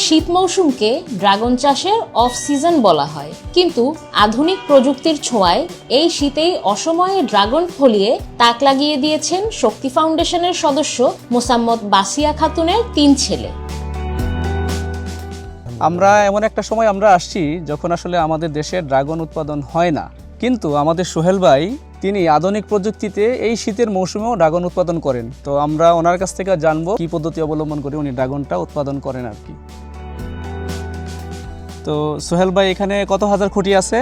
শীত মৌসুমকে ড্রাগন চাষের off season বলা হয়, কিন্তু আধুনিক প্রযুক্তির ছোঁয়ায় এই শীতেই অসময়ে ড্রাগন ফলিয়ে তাক লাগিয়ে দিয়েছেন শক্তি ফাউন্ডেশনের সদস্য মোসাম্মদ বাসিয়া খাতুনের 3 ছেলে। আমরা এমন একটা সময় আসছি যখন আসলে আমাদের দেশে ড্রাগন উৎপাদন হয় না, কিন্তু আমাদের সোহেল ভাই তিনি আধুনিক প্রযুক্তিতে এই শীতের মৌসুমেও ড্রাগন উৎপাদন করেন। তো আমরা ওনার কাছ থেকে জানবো কি পদ্ধতি অবলম্বন করে উনি ড্রাগনটা উৎপাদন করেন আর কি। তো সোহেল ভাই, এখানে কত হাজার খুঁটি আছে?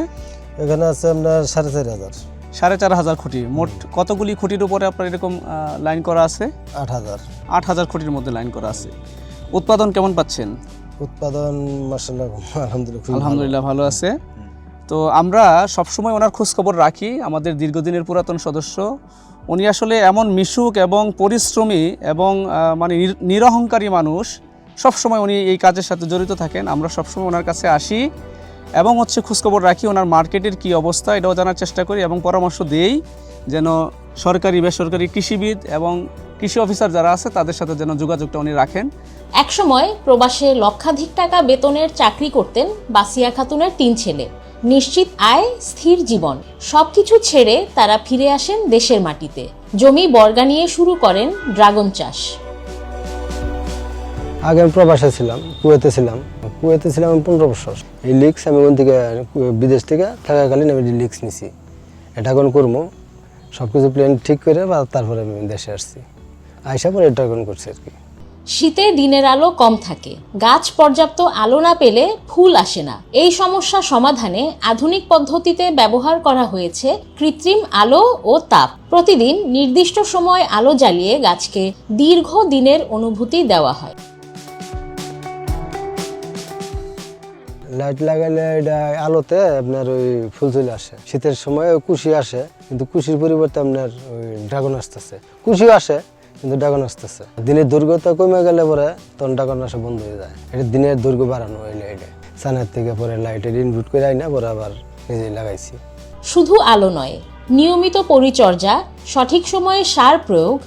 এখানে আছে আপনার 4,500। 4,500 খুঁটি। মোট কতগুলি খুঁটির উপরে আপনার এরকম লাইন করা আছে? 8,000। 8,000 খুঁটির মধ্যে লাইন করা আছে। উৎপাদন কেমন পাচ্ছেন? উৎপাদন মাশাআল্লাহ আলহামদুলিল্লাহ ভালো আছে। তো আমরা সবসময় ওনার খোঁজখবর রাখি, আমাদের দীর্ঘদিনের পুরাতন সদস্য। উনি আসলে এমন মিশুক এবং পরিশ্রমী এবং মানে নিরহংকারী মানুষ। সবসময় উনি এই কাজের সাথে জড়িত থাকেন। আমরা সবসময় ওনার কাছে আসি এবং খোঁজখবর রাখি, ওনার মার্কেটের কি অবস্থা এটাও জানার চেষ্টা করি এবং পরামর্শ দেই যেন সরকারি বেসরকারি কৃষিবিদ এবং কৃষি অফিসার যারা আছে তাদের সাথে যেন যোগাযোগটা উনি রাখেন। একসময় প্রবাসে লক্ষাধিক টাকা বেতনের চাকরি করতেন বাসিয়া খাতুনের 3 ছেলে। নিশ্চিত আয়, স্থির জীবন, সবকিছু ছেড়ে তারা ফিরে আসেন দেশের মাটিতে। জমি বর্গা নিয়ে শুরু করেন ড্রাগন চাষ। আগে আমি প্রবাসে ছিলাম, কুয়েতে ছিলাম 15 বছর। এই লিক্স আমি ওখান থেকে বিদেশ থেকে থাকাকালীন আমি লিক্স নিছি। এটা এখন করবো সবকিছু প্ল্যান ঠিক করে তারপরে আমি দেশে আসছি। আইসা পরে এটা এখন করছি আর কি। শীতে দিনের আলো কম থাকে, গাছ পর্যাপ্ত আলো না পেলে ফুল আসে না। এই সমস্যা সমাধানে আধুনিক পদ্ধতিতে ব্যবহার করা হয়েছে কৃত্রিম আলো ও তাপ। প্রতিদিন নির্দিষ্ট সময় আলো জ্বালিয়ে গাছকে দীর্ঘ দিনের অনুভূতি দেওয়া হয়। লাইট লাগাইলে এটা আলোতে আপনার ওই ফুল চলে আসে। শীতের সময় কুশি আসে, কিন্তু কুশির পরিবর্তে আপনার ওই ড্রাগন আসতেছে। কুশিও আসে কিন্তু ড্রাগন আসতেছে। দিনের দৈর্ঘ্যটা কমে গেলে পরে তখন ড্রাগন আসা বন্ধ হয়ে যায়। এটা দিনের দৈর্ঘ্য বাড়ানো এই লাইটে সানের থেকে পরে লাইটের ইনপুট করে আই না পরে আবার নিজেই লাগাইছি। শুধু আলো নয়, নিয়মিত পরিচর্যা, সঠিক সময়ে সার প্রয়োগ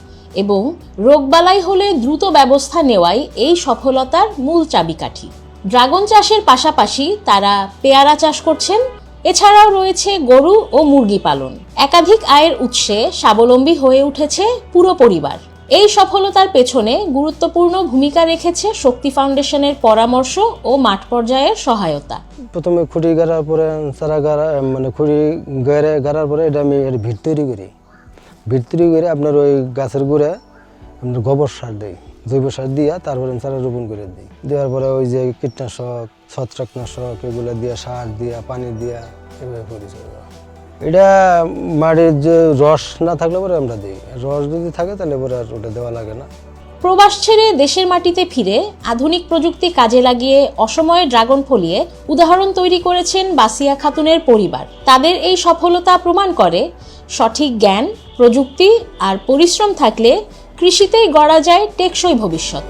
এবং রোগবালাই হলে দ্রুত ব্যবস্থা নেওয়াই এই সফলতার মূল চাবিকাঠি। ড্রাগন চাষের পাশাপাশি তারা পেয়ারা চাষ করছেন। এছাড়াও রয়েছে গরু ও মুরগি পালন। একাধিক আয়ের উৎসে স্বাবলম্বী হয়ে উঠেছে পুরো পরিবার। এই সফলতার পেছনে গুরুত্বপূর্ণ ভূমিকা রেখেছে শক্তি ফাউন্ডেশনের পরামর্শ ও মাঠ পর্যায়ের সহায়তা। প্রথমে খুঁটি গাড়ার পরে চারা গাড়া মানে খুঁটি গাড়ার পরে এটা আমি ভিত তৈরি করি। ভিত তৈরি করে আপনার ওই গাছের গুঁড়ে আপনার গোবর সার দিই, জৈব সার দিয়া তারপরে চারা রোপণ করে দিই। দেওয়ার পরে ওই যে কীটনাশক, ছত্রাকনাশক এগুলো দিয়া, সার দিয়া, পানি দিয়া এভাবে পরিচর্যা। এটা মাটির যে রস না থাকলে পরে আমরা দিই, রস যদি থাকে তাহলে পরে আর ওটা দেওয়া লাগে না। প্রবাস ছেড়ে দেশের মাটিতে ফিরে আধুনিক প্রযুক্তি কাজে লাগিয়ে অসময়ে ড্রাগন ফলিয়ে উদাহরণ তৈরি করেছেন বাসিয়া খাতুনের পরিবার। তাদের এই সফলতা প্রমাণ করে সঠিক জ্ঞান, প্রযুক্তি আর পরিশ্রম থাকলে কৃষিতেই গড়া যায় টেকসই ভবিষ্যৎ।